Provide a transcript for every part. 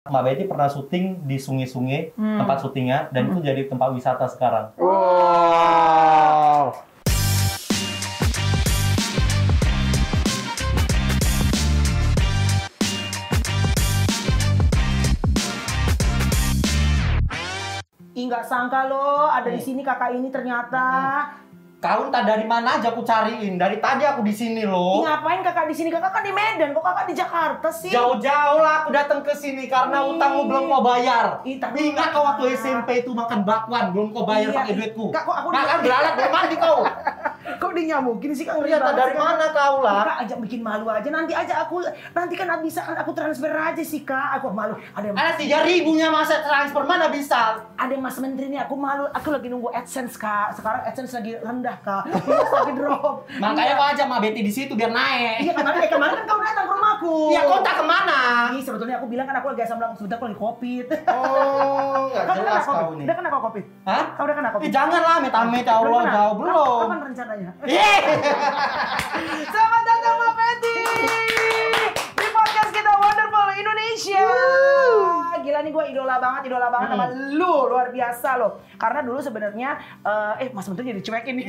Mbak Betty pernah syuting di sungai-sungai, tempat syutingnya, dan itu jadi tempat wisata sekarang. Wow. Ih, nggak sangka loh ada di sini kakak ini ternyata. Kau entah dari mana aja aku cariin. Dari tadi aku di sini Ih, loh. ngapain kakak di sini? Kakak kan di Medan, kok kakak di Jakarta sih? Jauh-jauh lah aku datang ke sini karena utangmu belum kau bayar. Ih, tapi Ingat kau waktu SMP itu makan bakwan belum kau bayar Iya, pakai duitku. Kak, kok aku Makan belalat belum mandi kau. Kok dinyamukin sih Kak? Ternyata dari mana kau lah? Kak ajak bikin malu aja. Nanti aja aku kan bisa kan aku transfer aja sih Kak. Aku malu. Ada 3.000-nya masa transfer mana bisa? Ada Mas Menteri nih, aku malu. Aku lagi nunggu AdSense Kak. Sekarang AdSense lagi rendah Kak. Lagi drop. Makanya kau ajak Mbak Betty di situ biar naik. Iya kemarin kan kau datang ke rumahku. Iya, kau tak kemana? Ih, sebetulnya aku bilang kan aku lagi asam lambung, sebentar aku lagi COVID. Oh, nggak jelas kau nih. Udah kena kau COVID? Hah? Kau udah kena COVID? Janganlah amit-amit ya Allah, jauh belum. Kapan rencananya? Yeay. Selamat datang Mbak Betty di podcast kita Wonderful Indonesia. Gila nih gue idola banget sama lu, luar biasa loh. Karena dulu sebenarnya Mas Menteri jadi cuekin nih.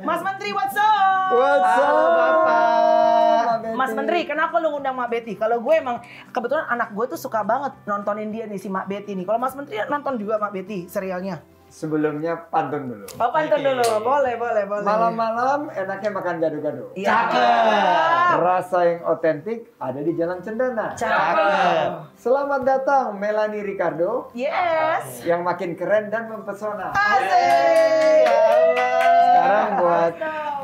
Mas Menteri, what's up? What's up, Bapak? Mas Menteri, kenapa lu ngundang Mbak Betty? Kalau gue emang kebetulan anak gue tuh suka banget nontonin dia nih si Mbak Betty nih. Kalau Mas Menteri nonton juga Mbak Betty serialnya? Sebelumnya pantun dulu. Oh, pantun dulu. Boleh. Malam-malam enaknya makan gado-gado. Iya. Cakep. Rasa yang otentik ada di Jalan Cendana. Cakep. Selamat datang Melanie Ricardo Yes. yang makin keren dan mempesona. Asik. Sekarang buat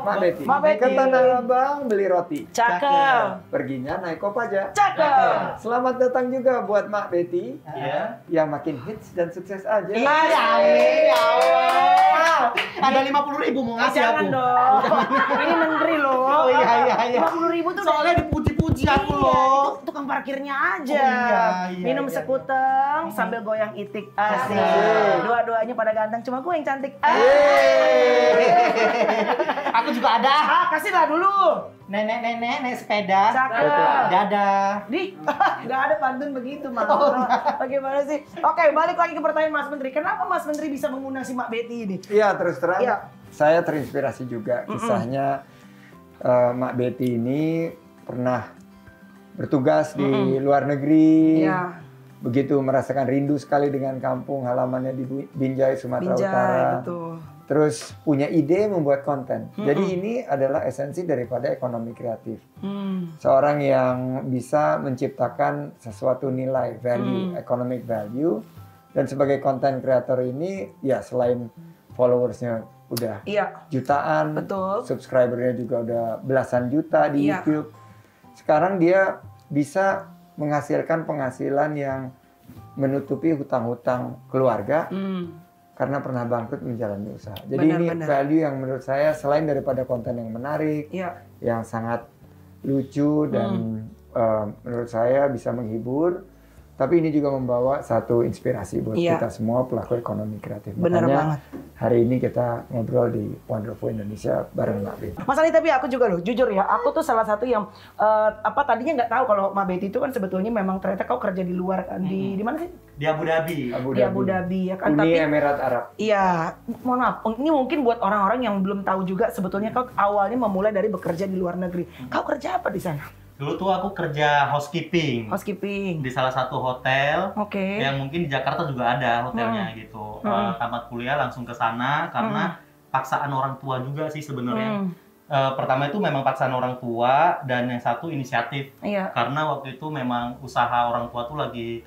Mbak Betty. Mbak Betty. Ke Tanah Abang beli roti. Cakep. Perginya naik Kopaja. Cakep. Selamat datang juga buat Mbak Betty Iya. yang makin hits dan sukses aja. Amin, ya Allah. Ada 50.000 mau ngasih Jangan aku. dong. Ini menteri loh. Oh iya. 50.000 tuh Soalnya dipuji-puji aku Iya, loh. itu tukang parkirnya aja. Oh, iya, Minum iya. sekuteng sambil goyang itik. Asik. Asik. Dua-duanya pada ganteng, cuma gue yang cantik. Aku juga ada. Kasihlah dulu. Nenek sepeda. Cakep. Dadah. Di, nggak ada pantun begitu, Mas. Bagaimana sih? Oke, balik lagi ke pertanyaan Mas Menteri. Kenapa Mas Menteri bisa mengundang si Mbak Betty ini? Iya, terus terang Iya. saya terinspirasi juga kisahnya Mbak Betty ini pernah bertugas di luar negeri. Iya. Begitu merasakan rindu sekali dengan kampung halamannya di Binjai, Sumatera Utara. betul. Terus punya ide membuat konten. Jadi ini adalah esensi daripada ekonomi kreatif. Seorang yang bisa menciptakan sesuatu nilai, value, economic value. Dan sebagai konten kreator ini, ya selain followersnya udah Iya. jutaan, Betul. subscribernya juga udah belasan juta di Iya. YouTube. Sekarang dia bisa menghasilkan penghasilan yang menutupi hutang-hutang keluarga karena pernah bangkrut menjalani usaha. Jadi ini Benar. value yang menurut saya selain daripada konten yang menarik, Iya. yang sangat lucu dan menurut saya bisa menghibur, tapi ini juga membawa satu inspirasi buat Iya. kita semua pelaku ekonomi kreatif. Benar Makanya banget. hari ini kita ngobrol di Wonderful Indonesia bareng Mbak Betty. Mas Ali, tapi aku juga loh, jujur ya, aku tuh salah satu yang tadinya nggak tahu kalau Mbak Betty itu kan sebetulnya memang ternyata kau kerja di luar kan, di mana sih? Di Abu Dhabi. Di Abu Dhabi ya kan. Uni Tapi Emirat Arab. iya, mohon maaf, ini mungkin buat orang-orang yang belum tahu juga sebetulnya kau awalnya memulai dari bekerja di luar negeri. Kau kerja apa di sana? Dulu tuh aku kerja housekeeping Housekeeping. di salah satu hotel. Oke. Yang mungkin di Jakarta juga ada hotelnya gitu. Tamat kuliah langsung ke sana karena paksaan orang tua juga sih sebenarnya. Pertama itu memang paksaan orang tua dan yang satu inisiatif. Iya. Karena waktu itu memang usaha orang tua tuh lagi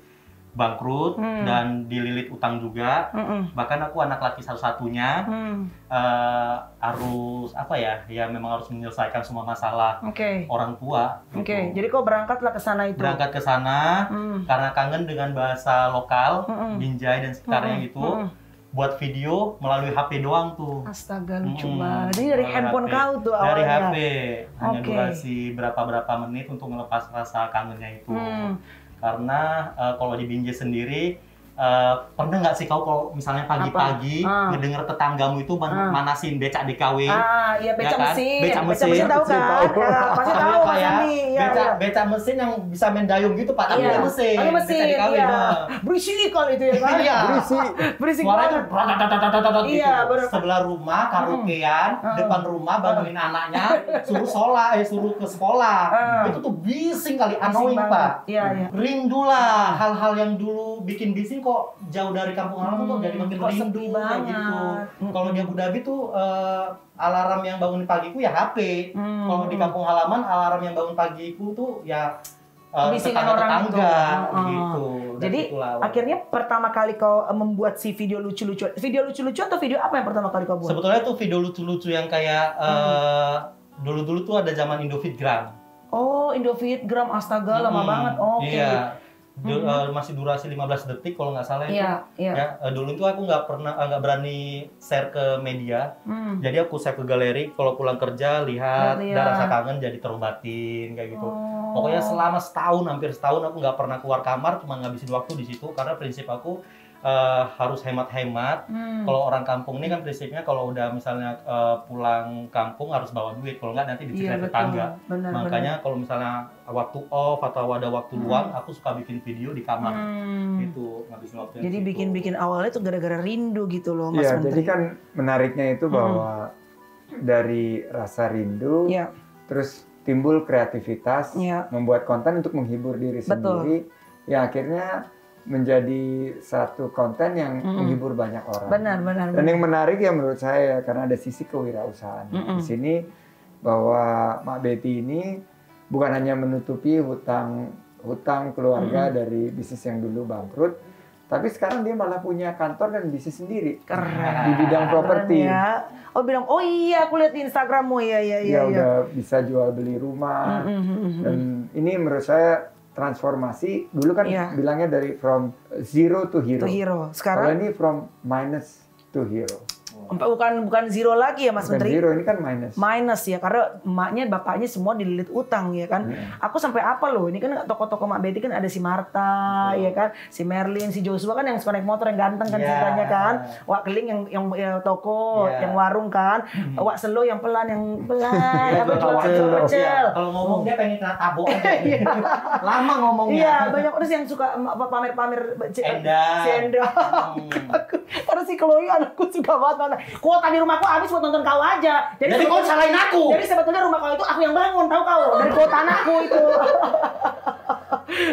bangkrut dan dililit utang juga. Bahkan aku anak laki satu-satunya harus apa ya? Ya memang harus menyelesaikan semua masalah Oke. orang tua. Oke, gitu. jadi kau berangkatlah ke sana itu. Berangkat ke sana karena kangen dengan bahasa lokal, Binjai dan sekitarnya gitu. Buat video melalui HP doang tuh. Astaga, lucu banget. Jadi dari Melalui handphone HP. kau tuh Dari awalnya. HP. Hanya Oke. durasi berapa menit untuk melepas rasa kangennya itu. Karena kalau di Binjai sendiri pernah nggak sih kau kalau misalnya pagi-pagi ngedenger tetanggamu itu manasin becak DKW? Iya becak ya kan? mesin. Becak mesin tahu kan? Pasti tahu Mas Andi. Becak mesin yang bisa main dayung gitu Pak, tapi pakai mesin. Pakai mesin. Becak DKW. Berisik kalau itu ya kan? Iya. Berisik Suaranya banget. Iya, bener. Sebelah rumah karaokean, depan rumah bangunin anaknya, suruh ke sekolah. Itu tuh bising kali, annoying Pak. Iya. Rindulah hal-hal yang dulu bikin bising kok jauh dari kampung halaman kok jadi makin rindu kayak gitu. Kalau di Abu Dhabi tuh alarm yang bangun pagiku ya HP. Kalau di kampung halaman alarm yang bangun pagiku tuh ya tetangga gitu. Jadi akhirnya pertama kali kau membuat si video lucu-lucu atau video apa yang pertama kali kau buat? Sebetulnya tuh video lucu-lucu yang kayak dulu-dulu tuh ada zaman Indofitgram. Oh, Indofitgram, astaga lama banget. Oke. Iya. Masih durasi 15 detik kalau nggak salah itu. Iya. Ya, dulu itu aku nggak berani share ke media. Jadi aku save ke galeri. Kalau pulang kerja lihat dan rasa kangen jadi terobatin kayak gitu. Pokoknya selama hampir setahun aku nggak pernah keluar kamar, cuma ngabisin waktu di situ karena prinsip aku harus hemat-hemat. Kalau orang kampung ini kan prinsipnya kalau udah misalnya pulang kampung harus bawa duit, kalau nggak nanti dicicil tetangga. Makanya kalau misalnya waktu off atau ada waktu luang, aku suka bikin video di kamar. Itu ngabisin waktu. Jadi bikin awalnya tuh gara-gara rindu gitu loh Mas Menteri. Jadi kan menariknya itu bahwa dari rasa rindu, terus timbul kreativitas, membuat konten untuk menghibur diri sendiri, ya akhirnya menjadi satu konten yang menghibur banyak orang. Benar. Dan yang menarik ya menurut saya karena ada sisi kewirausahaan di sini bahwa Mak Betty ini bukan hanya menutupi hutang keluarga dari bisnis yang dulu bangkrut, tapi sekarang dia malah punya kantor dan bisnis sendiri. Keren. Di bidang properti. Ya. Oh iya aku lihat di Instagrammu ya. Udah bisa jual beli rumah. Dan ini menurut saya transformasi. Dulu kan bilangnya dari from zero to hero. Sekarang kalau ini from minus to hero. Bukan zero lagi ya Mas Menteri? Zero, ini kan minus. Minus ya, karena emaknya, bapaknya semua dililit utang ya kan. Aku sampai apa loh, ini kan toko-toko Mak Betty kan ada si Marta, ya kan, si Merlin, si Joshua kan yang suka naik motor yang ganteng kan ceritanya kan. Wak Keling yang toko, yang warung kan. Wak Selo yang pelan, apa kecil. Kalau ngomong dia pengen kena tabok aja. Lama ngomongnya. Iya, banyak terus yang suka pamer-pamer si Enda. Terus si Chloe anakku suka banget. Kuota di rumahku habis buat nonton kau aja. Jadi kau salahin aku. Jadi sebetulnya rumah kau itu aku yang bangun, tahu kau? Dari kuota anakku itu.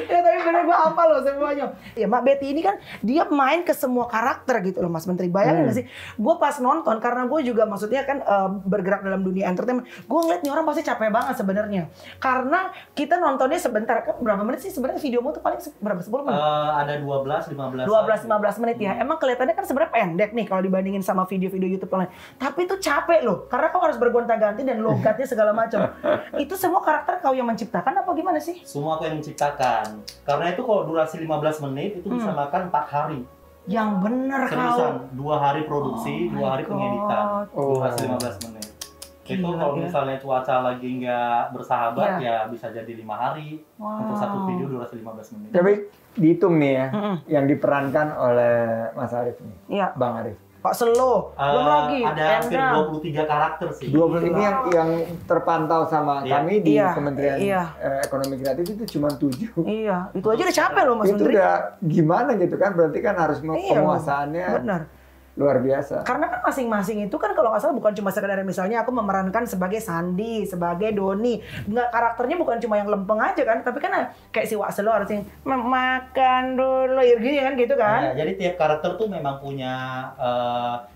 Ya tapi bener gue apa loh semuanya. Ya Mak Betty ini kan dia main ke semua karakter gitu loh Mas Menteri. Bayangin gak sih? Gue pas nonton karena gue juga maksudnya kan bergerak dalam dunia entertainment. Gue ngeliat nih orang pasti capek banget sebenarnya. Karena kita nontonnya sebentar. Kan berapa menit sih sebenarnya videomu tuh paling berapa? 10 menit? Ada 12-15 menit ya. Emang kelihatannya kan sebenarnya pendek nih kalau dibandingin sama video-video YouTube lain. Tapi itu capek loh. Karena kau harus bergonta-ganti dan logatnya segala macam. Itu semua karakter kau yang menciptakan apa gimana sih? Semua aku yang menciptakan. Karena itu kalau durasi 15 menit itu bisa makan 4 hari. Yang bener seriusan, 2 hari produksi, 2 hari pengeditan. Durasi 15 menit. Itu kalau misalnya cuaca lagi nggak bersahabat ya bisa jadi 5 hari untuk satu video durasi 15 menit. Tapi dihitung nih ya, yang diperankan oleh Mas Arif nih, Bang Arif. Pak Selo, belum lagi. Ada hampir 23 karakter sih. 20 ini yang terpantau sama kami di Kementerian Ekonomi Kreatif itu cuma 7. Iya, itu aja udah capek loh Mas Menteri. Itu udah gimana gitu kan, berarti kan harus penguasaannya luar biasa. Karena kan masing-masing itu kan kalau nggak salah bukan cuma sekedar misalnya aku memerankan sebagai Sandi, sebagai Doni. Nggak, karakternya bukan cuma yang lempeng aja kan, tapi kan kayak si Wak Selo harus yang makan dulu gini kan gitu kan. Ya, jadi tiap karakter tuh memang punya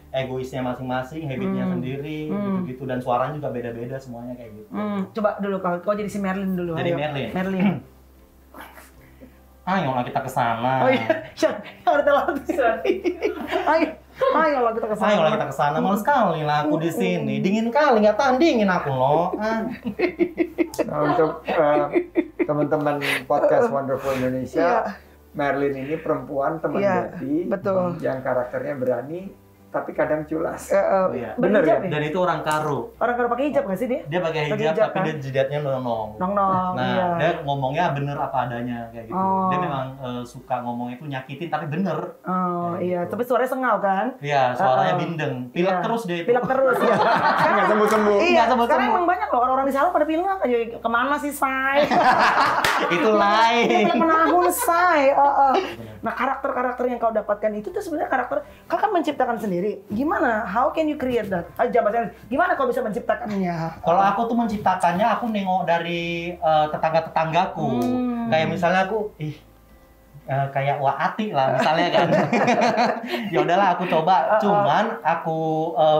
egoisnya masing-masing, habitnya sendiri, gitu-gitu, dan suaranya juga beda-beda semuanya kayak gitu. Coba dulu kau jadi si Merlin dulu. Jadi Merlin. Ayolah kita ke sana. Oh iya, yang udah telat. Ayolah kita ke sana. Ayolah kita ke sana. Malas sekali lah aku di sini. Dingin kali, nggak tahan dingin aku loh. Nah, untuk teman-teman podcast Wonderful Indonesia, Merlin ini perempuan teman Betty yang karakternya berani tapi kadang culas. Iya. Bener ya? Dan itu orang Karo. Orang Karo pakai hijab nggak sih dia? Dia pakai hijab tapi kan? dia jidatnya nonong. Nong-nong, Nah, iya. dia ngomongnya bener apa adanya kayak gitu. Oh. Dia memang suka ngomongnya itu nyakitin tapi bener. Oh Kayak iya, gitu. tapi suaranya sengau kan? Iya, suaranya bindeng. Pilek Iya. terus dia itu. Pilek terus ya. Nggak sembuh-sembuh. Iya, Nggak sembuh-sembuh. sekarang emang banyak loh orang-orang di sana pada pilek aja. Kemana sih, Say? Itu lain. Dia pilek menahun, Say. Nah, karakter-karakter yang kau dapatkan itu tuh sebenarnya karakter kau kan menciptakan sendiri. Gimana? How can you create that? Jabatannya, gimana kau bisa menciptakannya? Kalau aku tuh menciptakannya, aku nengok dari tetangga-tetanggaku. Kayak misalnya aku, kayak Waati lah misalnya kan. Ya udahlah aku coba. Cuman aku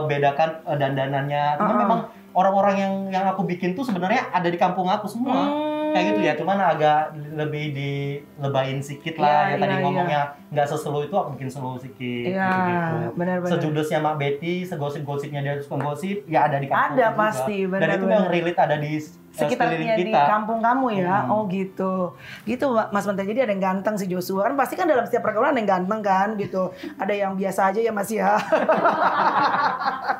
bedakan dandanannya. Cuman memang orang-orang yang aku bikin tuh sebenarnya ada di kampung aku semua. Kayak gitu ya, cuman agak lebih dilebayin sedikit lah. Ya tadi ngomongnya nggak seslow itu, aku bikin slow sedikit. Iya, gitu. benar-benar. Sejudesnya Mak Betty, segosip-gosipnya dia suka gosip, ya ada di kampung. Ada juga. pasti, Dan benar-benar. itu yang relate ada di Sekitarnya di kita. kampung kamu ya. Oh gitu. Gitu Mas Menteri. Jadi ada yang ganteng si Joshua. Kan pasti kan dalam setiap pergaulan ada yang ganteng kan gitu. Ada yang biasa aja ya Mas ya.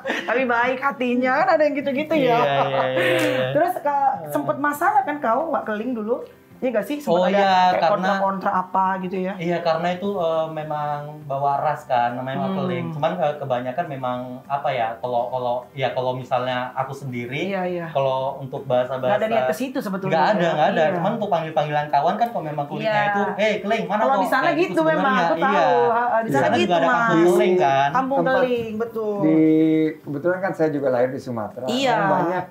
Tapi baik hatinya kan, ada yang gitu-gitu ya. Iya. Terus sempet masalah kan kau nggak keling dulu? Iya nggak sih? Sempet Oh ada iya, kayak karena kontra-kontra apa gitu ya? Iya, karena itu memang bawa ras kan, namanya makeling. Cuman kebanyakan memang apa ya? Kalau misalnya aku sendiri, Iya. kalau untuk bahasa-bahasa Nggak ada niat ke situ sebetulnya. nggak ada. Iya. Cuman untuk panggilan kawan kan, kalau memang kulitnya Iya. itu, keling mana Kalau kok? di sana Kayak gitu memang, sebenarnya. aku tahu. Iya. Di sana gitu, juga ada kampung Mas. keling kan. Kampung Tempat keling, betul. Kebetulan kan saya juga lahir di Sumatera. Iya. Dan banyak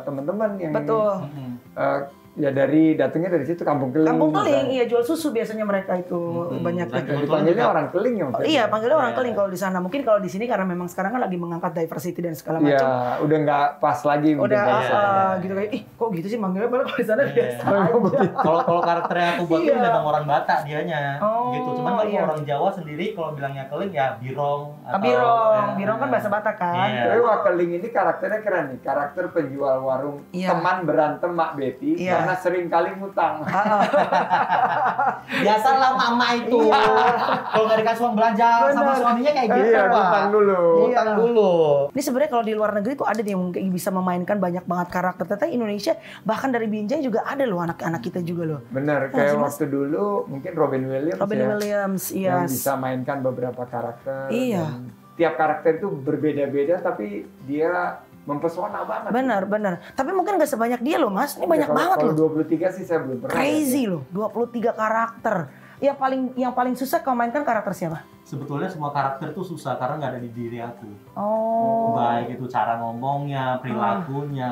teman-teman yang Betul. ya datangnya dari situ Kampung Keling. Kampung keling, misalnya. iya jual susu biasanya mereka itu banyak. Dan Dan dipanggilnya orang Keling ya. Iya, panggilnya orang Iya. keling kalau di sana. Mungkin kalau di sini karena memang sekarang kan lagi mengangkat diversity dan segala Iya, macam. udah nggak pas lagi. mungkin Udah bahasanya. gitu kayak, kok gitu sih manggilnya, padahal kalau di sana Iya. biasa aja. Kalau karakternya aku buat Iya. tuh memang orang Batak dianya, Oh, gitu. Cuman kalau iya. orang Jawa sendiri kalau bilangnya keling ya birong. Birong kan bahasa Batak kan. Iya. Tapi Wakeling ini karakternya keren nih, karakter penjual warung Iya. teman berantem Mak Betty Iya. karena sering kali ngutang. Biasalah mama itu. Kalau nggak dikasih uang belanja sama Bener. suaminya kayak gitu, Iya, Pak. ngutang dulu. Ngutang dulu. Ini sebenarnya kalau di luar negeri tuh ada nih yang mungkin bisa memainkan banyak banget karakter. Ternyata Indonesia bahkan dari Binjai juga ada loh anak-anak kita juga loh. Bener, sih, kayak Mas. waktu dulu mungkin Robin Williams Robin ya, Williams, yang yes. bisa mainkan beberapa karakter. Iya. Dan tiap karakter itu berbeda-beda tapi dia mempesona banget. Benar. Tapi mungkin gak sebanyak dia loh Mas. Ini banyak Ya, banget kalau loh. 23 sih saya belum pernah. Crazy loh, 23 karakter. Yang paling susah kau mainkan karakter siapa? Sebetulnya semua karakter tuh susah karena nggak ada di diri aku. Oh. Baik itu cara ngomongnya, perilakunya,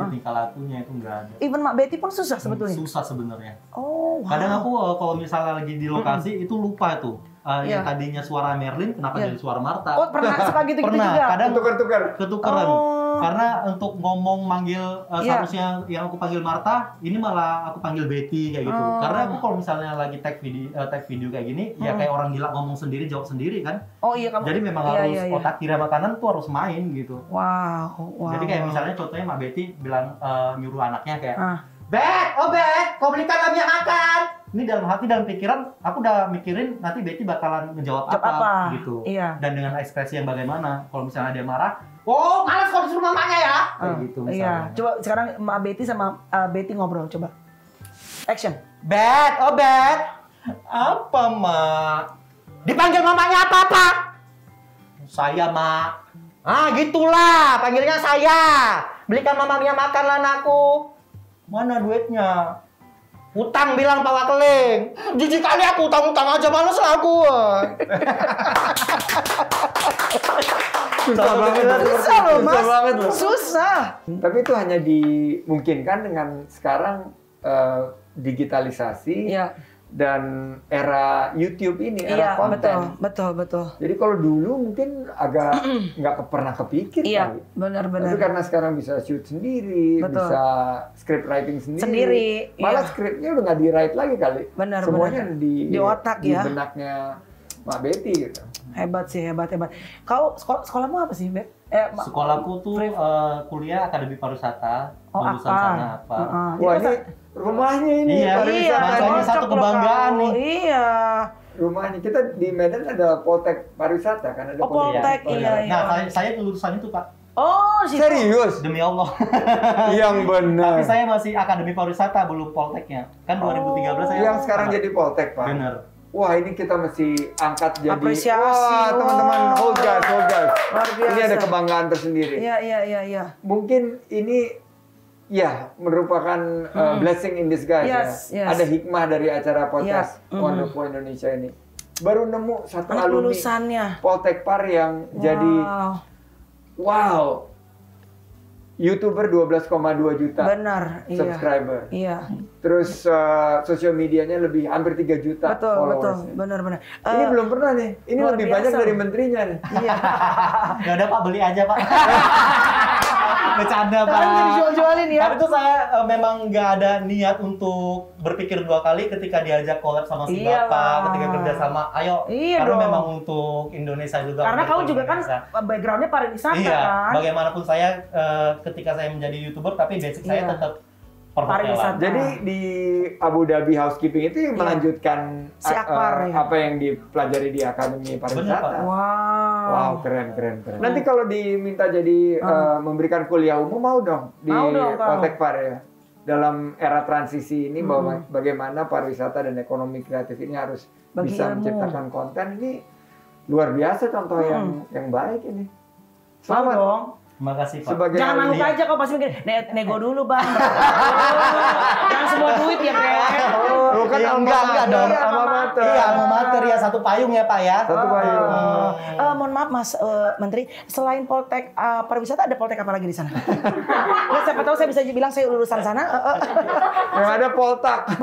tingkah lakunya itu nggak ada. Even Mak Betty pun susah sebetulnya. Susah sebenarnya. Oh, wow. Kadang aku kalau misalnya lagi di lokasi itu lupa tuh. Yang Iya. tadinya suara Merlin kenapa Iya. jadi suara Martha? Oh, pernah suka gitu-gitu Pernah, juga. kadang Tukar-tukar. ketukeran. Oh. Karena untuk ngomong manggil Iya. seharusnya yang aku panggil Martha, ini malah aku panggil Betty kayak gitu. Oh. Karena aku kalau misalnya lagi tag video kayak gini, ya kayak orang gila ngomong sendiri, jawab sendiri kan. Oh iya kamu. Jadi memang Iya, harus iya, iya. otak kiri sama kanan tuh harus main gitu. Wow. Jadi kayak misalnya contohnya Mak Betty bilang nyuruh anaknya kayak, Ah. Bet, kau belikan kami makan. Ini dalam hati, dalam pikiran, aku udah mikirin nanti Betty bakalan ngejawab Jawab apa? gitu. Iya. Dan dengan ekspresi yang bagaimana. Kalau misalnya dia marah, oh malas kau disuruh mamanya ya. Kayak gitu Iya. misalnya. Coba sekarang Mak Betty sama Betty ngobrol coba. Action. Bet, apa Mak? Dipanggil mamanya apa? Saya Mak. Ah gitulah, panggilnya saya. Belikan mamanya makan lah anakku. Mana duitnya? Utang bilang Pak Wakeling. Jijik kali aku utang-utang aja, males lah aku. Susah banget. Susah loh Mas. Susah banget loh. Susah. Tapi itu hanya dimungkinkan dengan sekarang digitalisasi Iya. dan era YouTube ini, era Iya, konten. betul. Jadi kalau dulu mungkin agak nggak pernah kepikir Iya, kali. benar-benar. Tapi karena sekarang bisa shoot sendiri, Betul. bisa script writing sendiri. Sendiri, Malah iya. skripnya udah nggak di write lagi kali. Benar, Semuanya benar. di otak di ya. benaknya Mak Betty gitu. Hebat sih, hebat. Kau sekolahmu apa sih, Beb? Sekolahku tuh kuliah akademi pariwisata. Oh, lulusan apa? sana apa. Wah ini rumahnya ini Iya, pariwisata. makanya cocok satu loh kebanggaan kau. nih. Iya. rumahnya. Kita di Medan ada Poltek pariwisata kan, ada Poltek, iya. Nah, saya lulusan itu, Pak. Oh, serius? Demi Allah. Yang benar. Tapi saya masih Akademi Pariwisata, belum Polteknya. Kan 2013 saya. Yang sekarang jadi Poltek, Pak. Bener. Wah, ini kita mesti angkat jadi. Apresiasi. Wah, teman-teman, hold guys. Luar biasa. Ini ada kebanggaan tersendiri. Iya. Mungkin ini ya merupakan blessing in disguise ya. Ada hikmah dari acara podcast Wonderful Indonesia ini. Baru nemu satu anak alumni lulusannya Poltek Par yang jadi YouTuber 12,2 juta. Benar, subscriber. Iya. Terus sosial medianya hampir 3 juta followers. Betul, benar. Ini belum pernah nih. Ini lebih banyak dari menterinya nih. Iya. Gak ada Pak, beli aja Pak. Bercanda Pak. Dijual-jualin ya. Tapi itu saya memang nggak ada niat untuk berpikir 2 kali ketika diajak collab sama si Bapak, ketika kerja sama. Ayo, karena memang untuk Indonesia juga. Karena kamu juga kan backgroundnya pariwisata kan. Bagaimanapun saya ketika saya menjadi YouTuber, tapi basic saya tetap pariwisata. Jadi di Abu Dhabi Housekeeping itu melanjutkan si Akbar, apa yang dipelajari di Akademi Pariwisata. Wow, keren. Nanti kalau diminta jadi memberikan kuliah umum mau dong di Poltek Par ya. Dalam era transisi ini bahwa bagaimana pariwisata dan ekonomi kreatif ini harus bisa menciptakan konten, ini luar biasa contoh yang baik ini. Selamat dong. Makasih Pak. Jangan ngangguk aja kok pasti mikir, nego dulu Bang. Jangan semua duit ya, Bang. Kan enggak dong. Alma mater ya, satu payung ya Pak ya. Satu payung. Mohon maaf Mas Menteri, selain Poltek pariwisata ada Poltek apa lagi di sana? Ya, siapa tahu saya bisa bilang saya lulusan sana. Yang ada Poltak.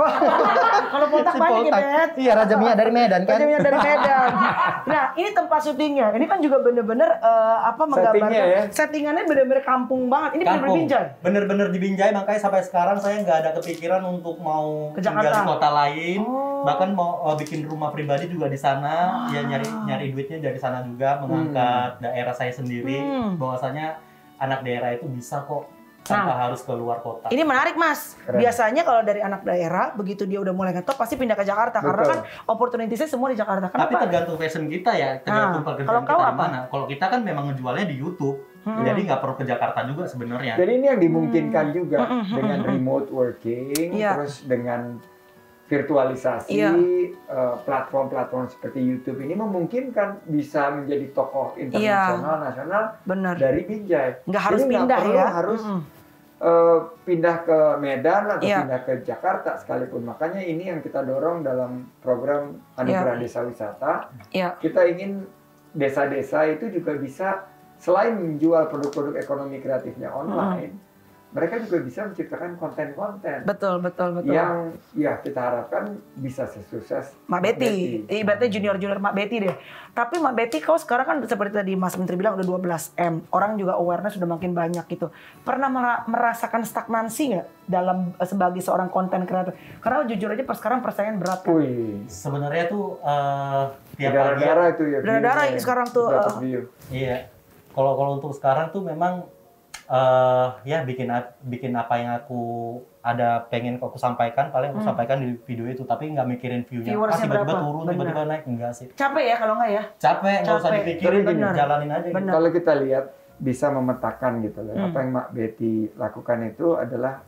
Kalau Poltak banyak ya, Bet. Iya, Raja Minyak dari Medan kan. Raja Minyak dari Medan. Nah, ini tempat syutingnya. Ini kan juga bener-bener menggambarkan settingannya bener-bener kampung banget. Ini bener-bener Binjai. Bener-bener di Binjai, makanya sampai sekarang saya nggak ada kepikiran untuk mau tinggal di kota lain. Bahkan mau bikin rumah pribadi juga di sana. Ya nyari duitnya dari sana juga, mengangkat daerah saya sendiri. Bahwasanya anak daerah itu bisa kok tanpa harus keluar kota. Ini menarik Mas. Keren. Biasanya kalau dari anak daerah, begitu dia udah mulai ngetop pasti pindah ke Jakarta. Betul. Karena kan opportunity-nya semua di Jakarta. Tapi tergantung fashion kita ya, tergantung pekerjaan kita di mana. Kalau kita kan memang ngejualnya di YouTube. Jadi nggak perlu ke Jakarta juga sebenarnya. Jadi ini yang dimungkinkan juga dengan remote working, terus dengan virtualisasi, platform-platform seperti YouTube ini memungkinkan bisa menjadi tokoh internasional, nasional dari Binjai. Nggak harus pindah ya. Harus pindah ke Medan atau pindah ke Jakarta sekalipun. Makanya ini yang kita dorong dalam program Anugerah Desa Wisata. Kita ingin desa-desa itu juga bisa selain menjual produk-produk ekonomi kreatifnya online, mereka juga bisa menciptakan konten-konten. Betul. Yang ya kita harapkan bisa sesukses Mak Betty. Ibaratnya junior Mak Betty deh. Tapi Mak Betty kau sekarang kan seperti tadi Mas Menteri bilang udah 12M. Orang juga awareness sudah makin banyak gitu. Pernah merasakan stagnansi nggak dalam sebagai seorang konten kreator? Karena jujur aja sekarang persaingan berat kan? Sebenarnya tuh tiap darah itu ya. Darah sekarang tuh. Iya. Kalau untuk sekarang tuh memang ya bikin apa yang aku pengen aku sampaikan, paling aku sampaikan di video itu, tapi nggak mikirin view-nya. Tiba-tiba turun, tiba-tiba naik, enggak sih. Capek ya kalau nggak ya? Capek, nggak usah dipikirin, jalanin aja. Gitu. Kalau kita lihat bisa memetakan gitu loh, apa yang Mak Betty lakukan itu adalah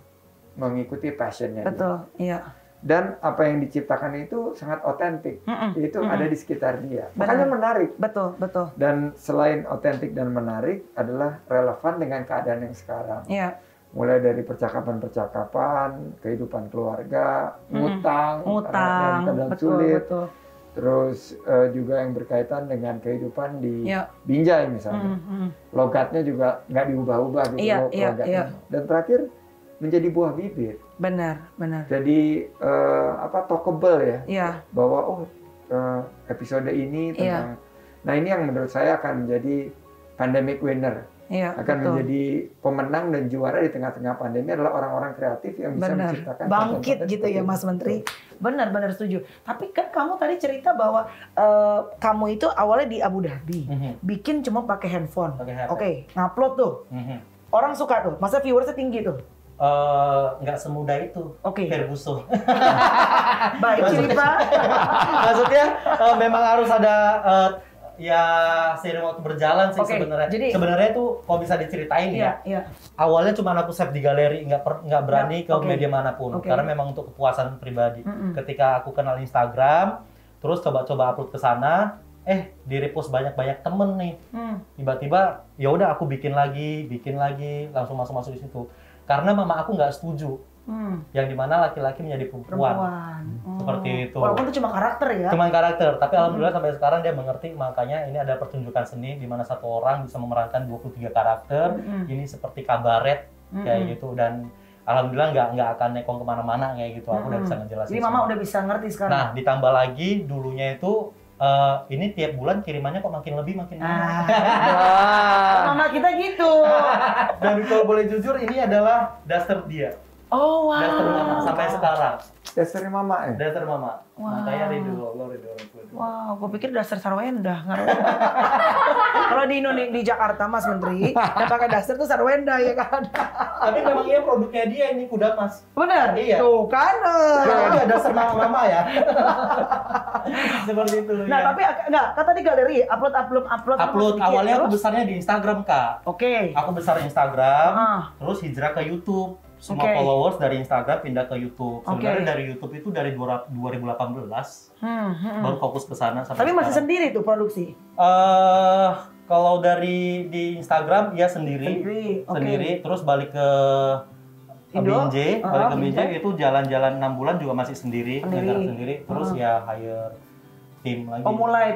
mengikuti passionnya. Betul, iya. Dan apa yang diciptakan itu sangat otentik, itu ada di sekitar dia. Makanya menarik. Betul. Dan selain otentik dan menarik adalah relevan dengan keadaan yang sekarang. Iya. Mulai dari percakapan-percakapan, kehidupan keluarga, ngutang, sulit. Betul. Terus juga yang berkaitan dengan kehidupan di Binjai misalnya. Logatnya juga nggak diubah-ubah gitu logatnya. Dan terakhir menjadi buah bibir. Benar. Jadi talkable ya. Iya. Bahwa episode ini tentang nah ini yang menurut saya akan menjadi pandemic winner. Iya, akan menjadi pemenang dan juara di tengah-tengah pandemi adalah orang-orang kreatif yang bisa menciptakan bangkit gitu ya Mas Menteri. Benar setuju. Tapi kan kamu tadi cerita bahwa kamu itu awalnya di Abu Dhabi. Bikin cuma pakai handphone. Oke, ngupload tuh. Orang suka tuh, masa viewersnya tinggi tuh. nggak semudah itu. Ferguson. Baik cerita. Maksudnya memang harus ada ya seiring waktu berjalan sih sebenarnya. Sebenarnya itu kalau bisa diceritain ya. Awalnya cuma aku save di galeri, nggak berani ke media manapun karena memang untuk kepuasan pribadi. Ketika aku kenal Instagram, terus coba-coba upload ke sana, di repost banyak temen nih. Tiba-tiba ya udah aku bikin lagi, langsung masuk di situ. Karena mama aku nggak setuju. Yang dimana laki-laki menjadi perempuan. Seperti itu. Walaupun itu cuma karakter ya. Cuma karakter, tapi alhamdulillah sampai sekarang dia mengerti, makanya ini ada pertunjukan seni di mana satu orang bisa memerankan 23 karakter. Ini seperti kabaret kayak gitu, dan alhamdulillah nggak akan nekong kemana-mana kayak gitu. Aku udah bisa ngejelasin. Jadi mama udah bisa ngerti sekarang. Nah, ditambah lagi dulunya itu ini tiap bulan kirimannya kok makin lebih makin banyak. Mama kita gitu. Dan kalau boleh jujur, ini adalah daster dia. Oh wow. Daster mama sampai sekarang. Daster mama ya? Daster mama. Wow. Makanya ridho. Wow, gue pikir daster Sarwenda. Kalau di Jakarta Mas Menteri, yang pakai daster tuh Sarwenda ya kan. Tapi memang iya produknya dia ini kuda Mas. Benar. Iya. Tuh kan. Iya, daster mama ya. Seperti itu. Nah, tapi enggak, kata di galeri upload. Awalnya aku besarnya di Instagram, Kak. Aku besar Instagram, terus hijrah ke YouTube. Semua followers dari Instagram pindah ke YouTube. Sebenarnya dari YouTube itu dari 2018 baru fokus ke sana. Tapi masih sendiri tuh produksi? Kalau di Instagram ya sendiri. Terus balik ke Binjai, itu jalan-jalan 6 bulan juga masih sendiri. Terus ya hire tim lagi. Mulai.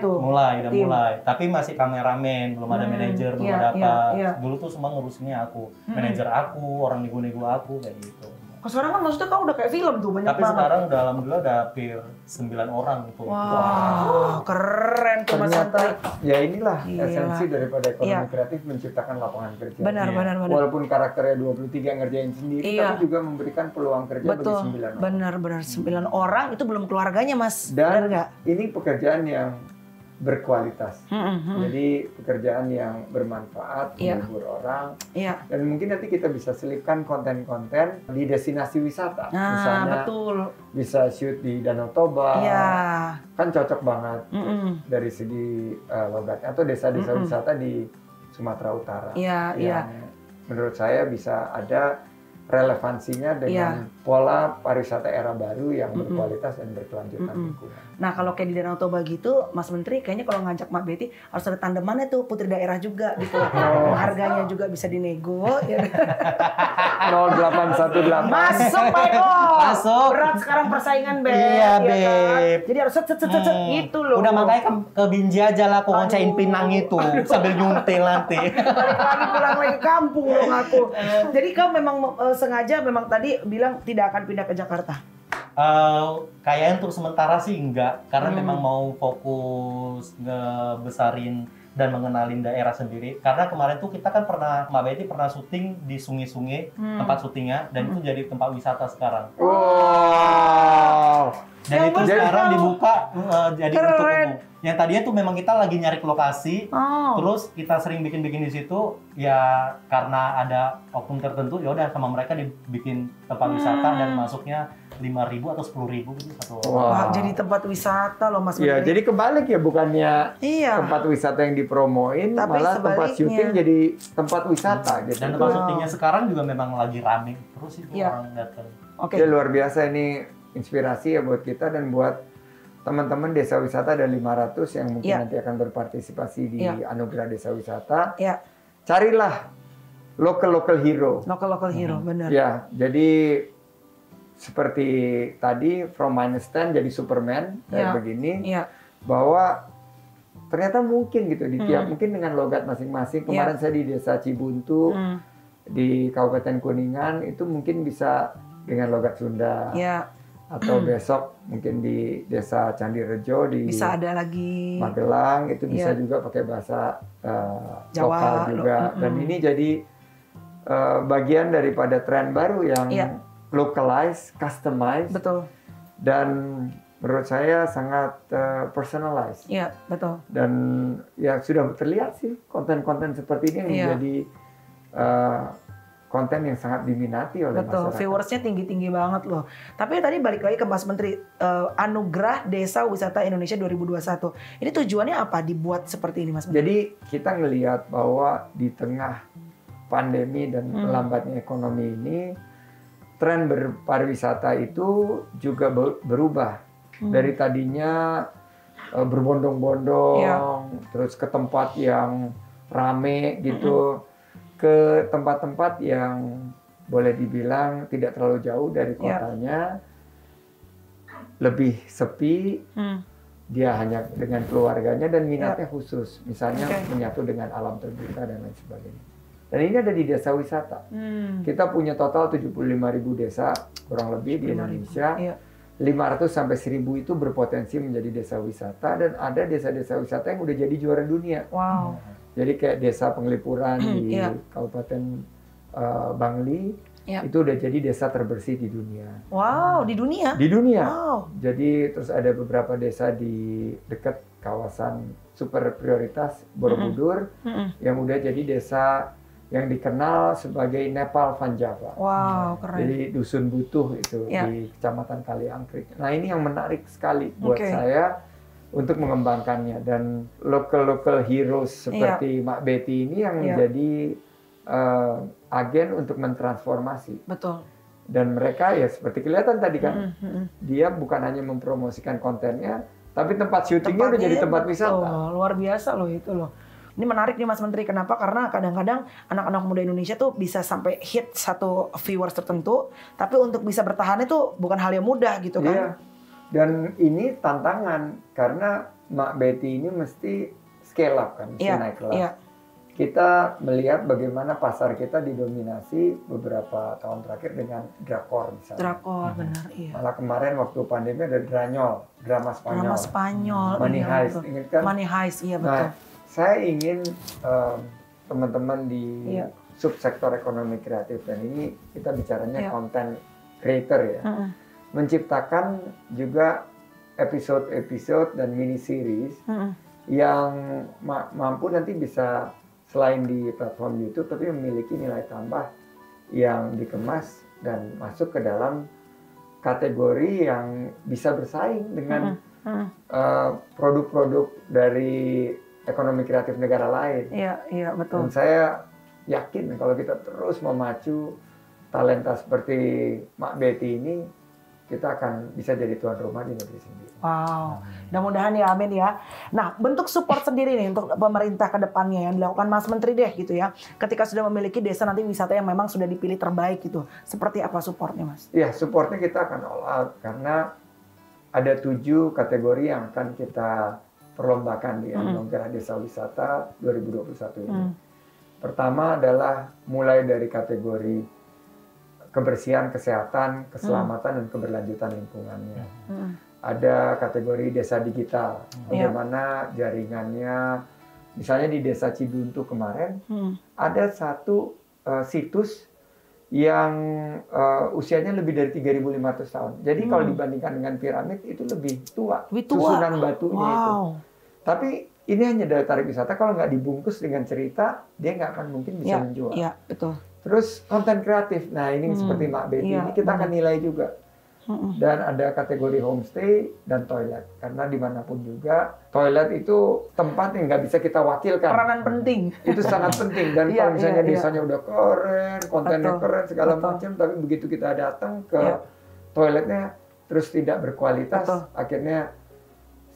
Tapi masih kameramen, belum ada manajer, belum ada apa. Dulu tuh semua ngurusinnya aku. Manajer aku, orang nego-nego aku kayak gitu. Sekarang kan maksudnya kau udah kayak film tuh banyak banget. Tapi sekarang udah alhamdulillah udah hampir 9 orang gitu. Wow, keren tuh Mas Menteri. Ya inilah esensi daripada ekonomi kreatif, menciptakan lapangan kerja. Benar. Walaupun karakternya 23 ngerjain sendiri, tapi juga memberikan peluang kerja bagi 9 orang. Benar. 9 orang itu belum keluarganya Mas. Dan ini pekerjaan yang berkualitas. Jadi pekerjaan yang bermanfaat, menghibur orang. Dan mungkin nanti kita bisa selipkan konten-konten di destinasi wisata. Misalnya bisa shoot di Danau Toba. Kan cocok banget dari segi logatnya, atau desa-desa wisata di Sumatera Utara. Menurut saya bisa ada relevansinya dengan pola pariwisata era baru yang berkualitas dan berkelanjutan lingkungan. Nah, kalau kayak di Danau Toba gitu, Mas Menteri kayaknya kalau ngajak Mbak Betty harus ada tandemannya tuh, putri daerah juga gitu. Harganya juga bisa dinego. 0818. Masuk, Pak Eko. Masuk. Berat sekarang persaingan, Beb. Iya, Beb. Kan? Jadi harus set gitu loh. Udah makanya ke Binjai aja lah, aku ngoncain pinang itu sambil nyuntil nanti. Balik lagi pulang lagi kampung dong aku. Jadi kamu memang sengaja memang tadi bilang tidak akan pindah ke Jakarta? Kayaknya untuk sementara sih enggak, karena memang mau fokus ngebesarin dan mengenalin daerah sendiri. Karena kemarin tuh kita kan Mbak Betty pernah syuting di sungai-sungai, tempat syutingnya, dan itu jadi tempat wisata sekarang. Wow. Dan itu sekarang dibuka jadi untuk umum. Yang tadinya tuh memang kita lagi nyari lokasi, terus kita sering bikin di situ, ya karena ada oknum tertentu, ya udah sama mereka dibikin tempat wisata dan masuknya 5.000 atau 10.000 gitu satu orang. Wah, jadi tempat wisata loh Mas Menteri. Iya, jadi kebalik ya, bukannya tempat wisata yang dipromoin, tapi malah sebaliknya. Tempat syuting jadi tempat wisata gitu. Dan tempat syutingnya sekarang juga memang lagi rame terus itu orang datang. Ya, luar biasa, ini inspirasi ya buat kita dan buat teman-teman desa wisata ada 500 yang mungkin nanti akan berpartisipasi di Anugerah Desa Wisata. Carilah local hero. Local hero, benar. Ya, jadi seperti tadi from minus 10 jadi Superman kayak begini. Bahwa ternyata mungkin gitu di tiap mungkin dengan logat masing-masing. Kemarin saya di Desa Cibuntu di Kabupaten Kuningan itu mungkin bisa dengan logat Sunda. Atau besok mungkin di Desa Candirejo di bisa ada lagi Magelang itu bisa juga pakai bahasa Jawa lokal juga. Dan ini jadi bagian daripada tren baru yang localized, customized. Betul. Dan menurut saya sangat personalized. Iya, betul. Dan ya sudah terlihat sih konten-konten seperti ini yang menjadi konten yang sangat diminati oleh betul, masyarakat. viewersnya tinggi-tinggi banget loh. Tapi tadi balik lagi ke Mas Menteri, Anugerah Desa Wisata Indonesia 2021. Ini tujuannya apa dibuat seperti ini Mas Menteri? Jadi kita ngelihat bahwa di tengah pandemi dan melambatnya ekonomi ini, tren berpariwisata itu juga berubah. Dari tadinya berbondong-bondong, terus ke tempat yang rame gitu, ke tempat-tempat yang boleh dibilang tidak terlalu jauh dari kotanya, lebih sepi, dia hanya dengan keluarganya dan minatnya khusus, misalnya menyatu dengan alam terbuka dan lain sebagainya. Dan ini ada di desa wisata. Kita punya total 75.000 desa kurang lebih di Indonesia. 500 sampai 1.000 itu berpotensi menjadi desa wisata, dan ada desa-desa wisata yang udah jadi juara dunia. Wow. Jadi kayak desa Penglipuran di Kabupaten Bangli, itu udah jadi desa terbersih di dunia. Wow, di dunia? Di dunia. Wow. Jadi terus ada beberapa desa di dekat kawasan super prioritas Borobudur yang udah jadi desa yang dikenal sebagai Nepal Van Java. Wow, keren. Jadi Dusun Butuh itu di Kecamatan Kaliangkrik. Nah ini yang menarik sekali buat saya untuk mengembangkannya, dan local heroes seperti Mak Betty ini yang menjadi agen untuk mentransformasi. Betul. Dan mereka ya seperti kelihatan tadi kan, dia bukan hanya mempromosikan kontennya, tapi tempat syutingnya udah jadi tempat wisata. Luar biasa loh itu loh. Ini menarik nih Mas Menteri, kenapa? Karena kadang-kadang anak-anak muda Indonesia tuh bisa sampai hit satu viewers tertentu, tapi untuk bisa bertahan itu bukan hal yang mudah gitu kan. Iya. Dan ini tantangan, karena Mak Betty ini mesti scale up kan, mesti naik kelas. Iya. Kita melihat bagaimana pasar kita didominasi beberapa tahun terakhir dengan drakor misalnya. Drakor, benar, iya. Malah kemarin waktu pandemi ada drama Spanyol. Drama Spanyol. Money Heist, ingat kan? Money Heist, iya betul. Nah, saya ingin teman-teman di subsektor ekonomi kreatif, dan ini kita bicaranya content creator ya, menciptakan juga episode-episode dan mini series yang mampu nanti bisa selain di platform YouTube, tapi memiliki nilai tambah yang dikemas dan masuk ke dalam kategori yang bisa bersaing dengan produk-produk dari ekonomi kreatif negara lain. Iya, betul. Dan saya yakin kalau kita terus memacu talenta seperti Mak Betty ini, kita akan bisa jadi tuan rumah di negeri sendiri. Wow, mudah-mudahan ya, amin ya. Nah, bentuk support sendiri nih untuk pemerintah ke depannya yang dilakukan Mas Menteri deh gitu ya. Ketika sudah memiliki desa nanti wisata yang memang sudah dipilih terbaik gitu. Seperti apa supportnya Mas? Iya, supportnya kita akan all out karena ada 7 kategori yang akan kita perlombakan di Anugerah Desa Wisata 2021 ini. Pertama adalah mulai dari kategori kebersihan, kesehatan, keselamatan, dan keberlanjutan lingkungannya. Ada kategori desa digital, bagaimana jaringannya. Misalnya di Desa Cibuntu kemarin, ada satu situs yang usianya lebih dari 3.500 tahun. Jadi kalau dibandingkan dengan piramid, itu lebih tua. Susunan batunya itu. Tapi ini hanya daya tarik wisata, kalau nggak dibungkus dengan cerita, dia nggak akan mungkin bisa menjual. Iya, betul. Terus konten kreatif, nah ini seperti Mak Betty ini kita akan nilai juga. Dan ada kategori homestay dan toilet, karena dimanapun juga toilet itu tempat yang nggak bisa kita wakilkan. Peranan penting. Itu sangat penting, dan kalau misalnya desanya udah keren, kontennya keren segala macam, tapi begitu kita datang ke toiletnya terus tidak berkualitas, akhirnya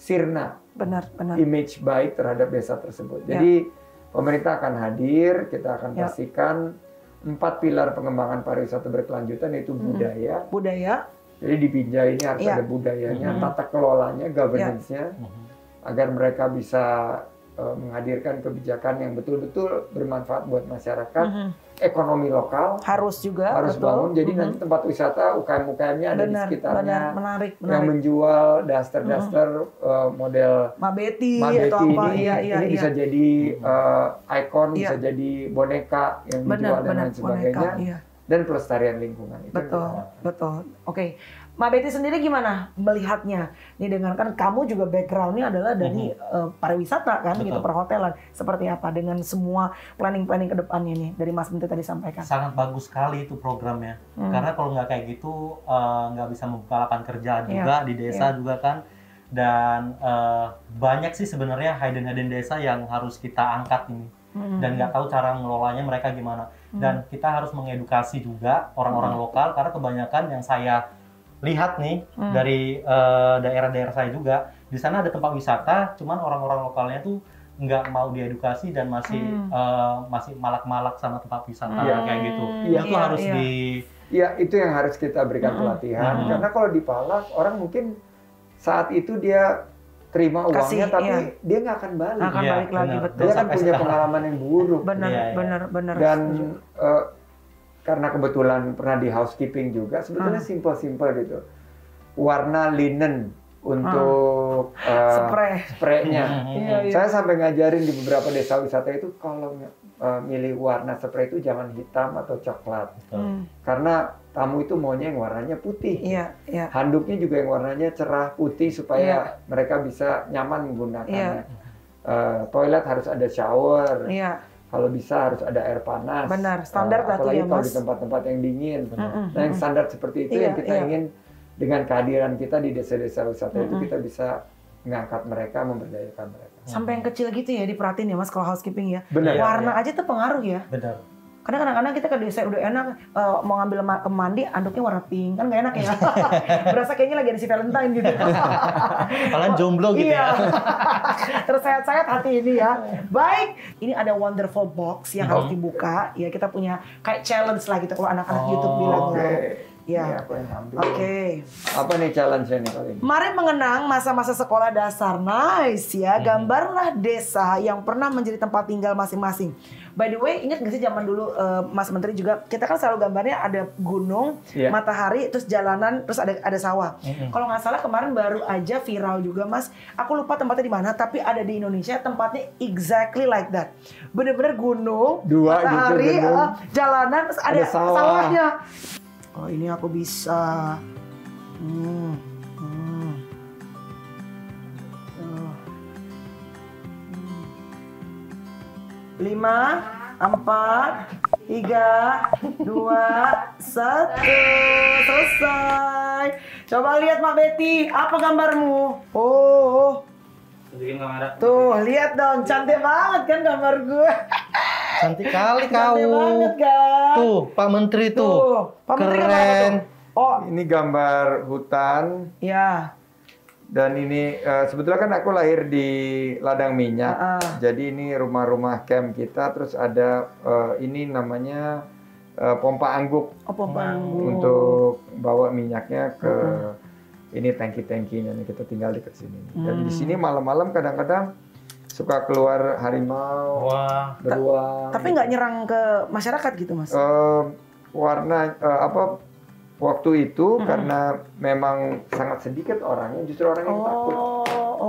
sirna. Benar. Image baik terhadap desa tersebut. Jadi pemerintah akan hadir, kita akan pastikan 4 pilar pengembangan pariwisata berkelanjutan, yaitu budaya. Jadi di Binjai ini harus ada budayanya, tata kelolanya, governance-nya, agar mereka bisa menghadirkan kebijakan yang betul-betul bermanfaat buat masyarakat. Ekonomi lokal harus bangun. Jadi nanti tempat wisata UKM-UKM-nya ada di sekitarnya. Menarik. Yang menjual daster-daster model Mak Betty atau apa. Ini bisa jadi ikon, bisa jadi boneka yang dijual dan lain sebagainya. Dan pelestarian lingkungan. Betul. Oke. Mbak Betty sendiri gimana melihatnya? Nih dengan kan kamu juga background-nya adalah dari pariwisata kan, gitu, perhotelan. Seperti apa dengan semua planning-planning ke depannya nih dari Mas Menteri tadi sampaikan? Sangat bagus sekali itu programnya. Karena kalau nggak kayak gitu nggak bisa membuka lapangan kerjaan juga di desa juga kan. Dan banyak sih sebenarnya hidden desa yang harus kita angkat ini. Dan nggak tahu cara mengelolanya mereka gimana. Dan kita harus mengedukasi juga orang-orang lokal karena kebanyakan yang saya lihat nih dari daerah-daerah saya juga di sana ada tempat wisata, cuman orang-orang lokalnya tuh nggak mau diedukasi dan masih malak-malak sama tempat wisata kayak gitu. Itu harus itu yang harus kita berikan pelatihan karena kalau di Palak orang mungkin saat itu dia terima uangnya tapi dia nggak akan balik. Akan balik lagi, betul. Dia kan punya pengalaman yang buruk. Benar. Dan karena kebetulan pernah di housekeeping juga, sebetulnya simple gitu. Warna linen untuk spraynya. Saya sampai ngajarin di beberapa desa wisata itu kalau milih warna spray itu jangan hitam atau coklat. Karena tamu itu maunya yang warnanya putih. Handuknya juga yang warnanya cerah putih supaya mereka bisa nyaman menggunakannya. Toilet harus ada shower. Kalau bisa harus ada air panas. Benar, standar apalagi ya, kalau Mas. di tempat-tempat yang dingin. Nah, yang standar seperti itu yang kita ingin dengan kehadiran kita di desa-desa wisata itu kita bisa mengangkat mereka, memberdayakan mereka. Sampai yang kecil gitu ya diperhatiin ya Mas kalau housekeeping ya. Benar. Warna aja tuh pengaruh ya. Benar. Karena kadang-kadang kita ke desa udah enak mau ngambil mandi anduknya warna pink kan nggak enak ya. Berasa kayaknya lagi ada si Valentine gitu. Kalian jomblo gitu ya. Tersayat-sayat hati ini ya. Baik, ini ada wonderful box yang harus dibuka. Ya kita punya kayak challenge lah gitu kalau anak-anak YouTube bilang lah. Ya. Oke. Apa nih challenge-nya nih kali ini? Mari mengenang masa-masa sekolah dasar. Nice ya. Gambarlah desa yang pernah menjadi tempat tinggal masing-masing. By the way, ingat nggak sih zaman dulu Mas Menteri juga, kita kan selalu gambarnya ada gunung, matahari, terus jalanan, terus ada sawah. Kalau nggak salah kemarin baru aja viral juga Mas. Aku lupa tempatnya di mana, tapi ada di Indonesia tempatnya exactly like that. Bener-bener gunung, matahari, gitu, jalanan, terus ada sawahnya. Oh ini aku bisa. 5, 4, 3, 2, 1. Selesai. Coba lihat Mak Betty, apa gambarmu? Oh. Tunjukin kamera. Tuh, lihat dong, cantik banget kan gambar gue. Cantik kali kau. Cantik banget kan. Tuh, Pak Menteri tuh. Pak Menteri keren. Oh, ini gambar hutan. Ya. Dan ini sebetulnya kan aku lahir di ladang minyak. Jadi ini rumah-rumah camp kita. Terus ada ini namanya pompa angguk. Oh, pompa angguk. Untuk bawa minyaknya ke ini tangki-tangkinya nih, kita tinggal dekat sini. Dan di sini malam-malam kadang-kadang suka keluar harimau, beruang. Tapi nggak nyerang ke masyarakat gitu, Mas? Waktu itu karena memang sangat sedikit orangnya, justru orang yang takut.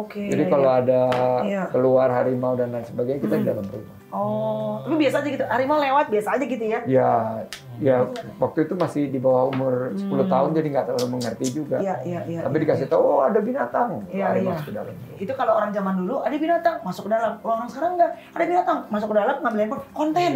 Oke. Jadi kalau ada keluar harimau dan lain sebagainya, kita di dalam rumah. Tapi biasa aja gitu, harimau lewat biasa aja gitu ya? Ya waktu itu masih di bawah umur 10 tahun, jadi nggak terlalu mengerti juga. Tapi dikasih tahu, ada binatang, lari masuk ke dalam. Itu kalau orang zaman dulu, ada binatang, masuk ke dalam. Kalau orang sekarang nggak, ada binatang, masuk ke dalam, ngambil handphone, konten.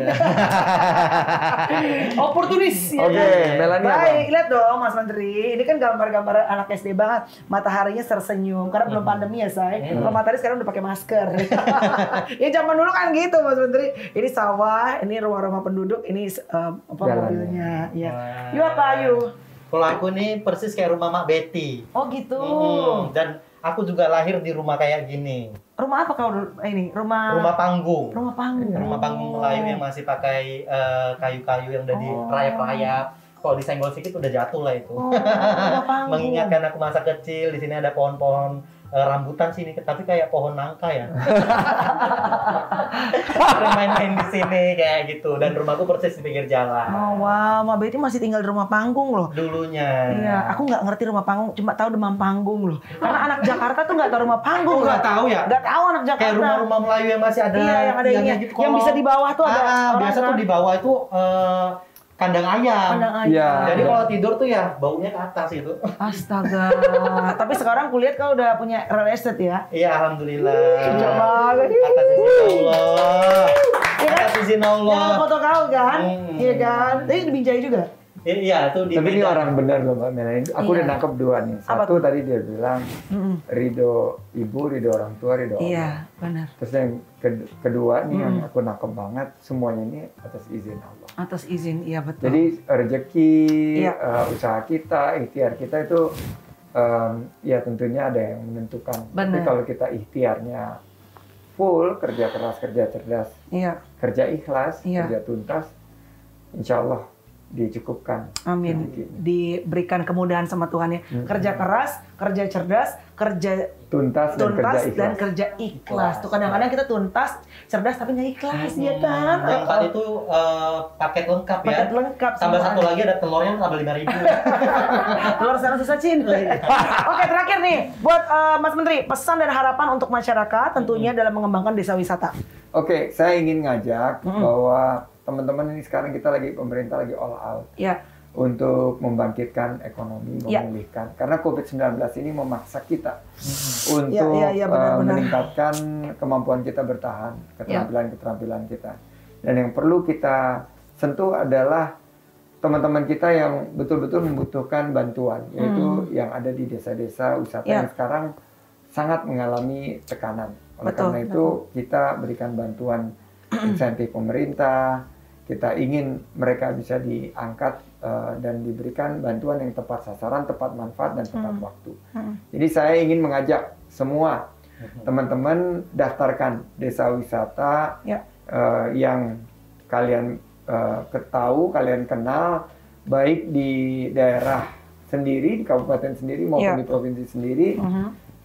Oportunis. Oke, Melanie. Baik, lihat dong Mas Menteri, ini kan gambar-gambar anak SD banget. Mataharinya tersenyum, karena belum pandemi ya, say. Kalau matahari sekarang udah pakai masker. Ya zaman dulu kan gitu Mas Menteri. Ini sawah, ini rumah-rumah penduduk, ini mobilnya. Ya. Yuk apa Ayu? Kalau aku nih persis kayak rumah Mak Betty. Oh gitu. Dan aku juga lahir di rumah kayak gini. Rumah apa kau dulu? Ini rumah panggung. Rumah panggung. Rumah panggung Melayu yang masih pakai kayu-kayu yang udah dirayap-rayap. Kalau disenggol sedikit udah jatuh lah itu. Mengingatkan aku masa kecil. Di sini ada pohon-pohon rambutan sini, tapi kayak pohon nangka ya. Main-main di sini kayak gitu. Dan rumahku persis di pinggir jalan. Oh wow, Mak Betty masih tinggal di rumah panggung loh. Dulunya. Iya, aku nggak ngerti rumah panggung, cuma tahu Demam Panggung loh. Karena anak Jakarta tuh nggak tahu rumah panggung. Nggak tahu ya? Nggak tahu anak Jakarta. Kayak rumah-rumah Melayu yang masih ada. Iya, yang ada ini. Yang bisa di bawah tuh ada. Biasa tuh di bawah itu kandang ayam. Iya. Jadi kalau tidur tuh ya baunya ke atas itu. Astaga. Tapi sekarang kulihat kau udah punya real estate ya? Iya, alhamdulillah. Coba. Atas izin Allah. Atas izin Allah. Jangan foto kau kan? Iya kan? Tapi dibinjai juga. Iya, itu di Tapi ini Medan. orang benar loh Mbak Mela. Aku udah nangkep dua nih. Apa Satu tadi dia bilang ridho ibu, ridho orang tua, ridho Allah. Iya, benar. Terus yang kedua nih yang aku nangkep banget, semuanya ini atas izin Allah. Atas izin, iya betul. Jadi rezeki, Iya. usaha kita, ikhtiar kita itu ya tentunya ada yang menentukan. Tapi Benar. kalau kita ikhtiarnya full, kerja keras, kerja cerdas, Iya, kerja ikhlas, Iya. kerja tuntas, insya Allah dicukupkan. amin. rezekinya. Diberikan kemudahan sama Tuhan ya. Kerja keras, kerja cerdas, kerja Tuntas dan kerja tuntas ikhlas. dan kerja ikhlas. Tuh kadang-kadang kita tuntas, cerdas tapi nggak ikhlas ya kan? Yang tadi itu paket lengkap ya. Paket lengkap Tambah semua. satu lagi ada telurnya tambah 5.000. Telur sana susah Cin. Oke, terakhir nih buat Mas Menteri, pesan dan harapan untuk masyarakat tentunya dalam mengembangkan desa wisata. Oke, saya ingin ngajak bahwa teman-teman ini sekarang kita lagi, pemerintah lagi all out Ya, untuk membangkitkan ekonomi, Ya. memulihkan. Karena COVID-19 ini memaksa kita untuk Ya, benar-benar. meningkatkan kemampuan kita bertahan, keterampilan-keterampilan kita. Dan yang perlu kita sentuh adalah teman-teman kita yang betul-betul membutuhkan bantuan, yaitu yang ada di desa-desa wisata Ya. yang sekarang sangat mengalami tekanan. Oleh Betul, karena itu kita berikan bantuan insentif pemerintah, kita ingin mereka bisa diangkat dan diberikan bantuan yang tepat sasaran, tepat manfaat, dan tepat waktu. Jadi saya ingin mengajak semua teman-teman daftarkan desa wisata Ya. yang kalian ketahui, kalian kenal, baik di daerah sendiri, di kabupaten sendiri maupun Ya. di provinsi sendiri,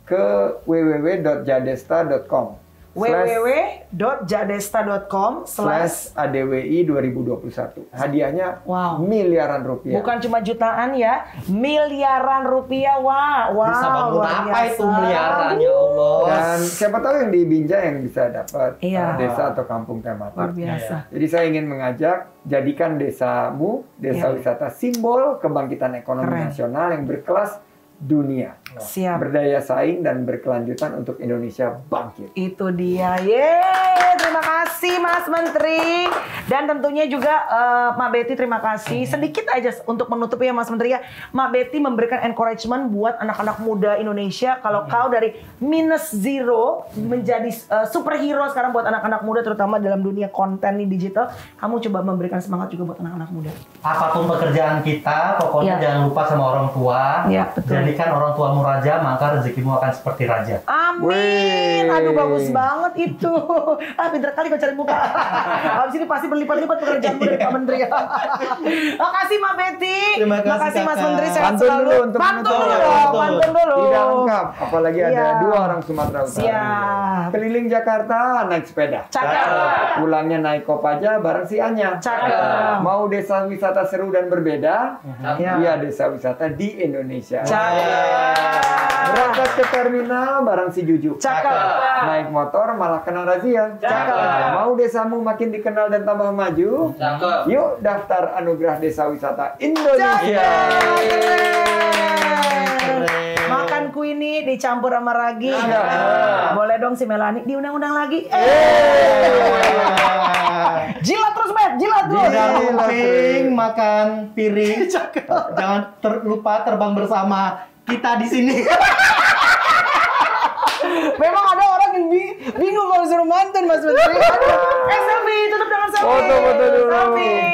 ke www.jadesta.com www.jadesta.com/. /ADWI 2021. Hadiahnya Wow. miliaran rupiah. Bukan cuma jutaan ya, miliaran rupiah. Wow, Bisa bangun luar apa biasa. itu miliaran ya Allah. Dan siapa tahu yang di Binjai yang bisa dapat Iya. desa atau kampung tematik. Luar biasa. Jadi saya ingin mengajak, jadikan desamu, desa Iya. wisata simbol kebangkitan ekonomi Keren. nasional yang berkelas dunia. Siap. Berdaya saing dan berkelanjutan untuk Indonesia bangkit. Itu dia. Yeay, terima kasih Mas Menteri. Dan tentunya juga Mak Betty terima kasih. Sedikit aja untuk menutup ya Mas Menteri ya. Mak Betty memberikan encouragement buat anak-anak muda Indonesia. Kalau kau dari -0 menjadi superhero sekarang buat anak-anak muda terutama dalam dunia konten di digital. Kamu coba memberikan semangat juga buat anak-anak muda. Apapun pekerjaan kita, pokoknya Ya. jangan lupa sama orang tua. Ya, betul. Jadikan orang tuamu raja, maka rezekimu akan seperti raja. Amin. Wih. Aduh bagus banget itu. Pinter kali kau cari muka. Habis ini pasti berlipat-lipat pekerjaanmu dari Pak Menteri. Makasih Mak Betty. Terima kasih, Makasih Mas Kakak. Menteri sehat Pantun selalu. dulu untuk Pantun menutup. dulu dong, pantun dulu. Tidak lengkap, apalagi ada Iya. 2 orang Sumatera Utara. Siap. Keliling Jakarta naik sepeda. Cakep. Pulangnya naik Kopaja bareng si Anya. Cakep. Mau desa wisata seru dan berbeda? Ya. Iya, desa wisata di Indonesia. Cakep. Berangkat ke terminal bareng si Juju. Cakep. Naik motor malah kena razia. Cakep. Mau desamu makin dikenal dan tambah maju? Cakep. Yuk daftar anugerah desa wisata Indonesia. Keren. Makanku ini dicampur sama ragi. Iya. Boleh dong si Melani diundang-undang lagi. Jilat terus, Bet. Jilat terus. Tidak lupa makan piring. Jangan lupa terbang bersama kita di sini. Memang ada orang yang bingung kalau suruh mantan Mas Menteri. Selfie, tutup dengan selfie. Foto dulu. Selfie.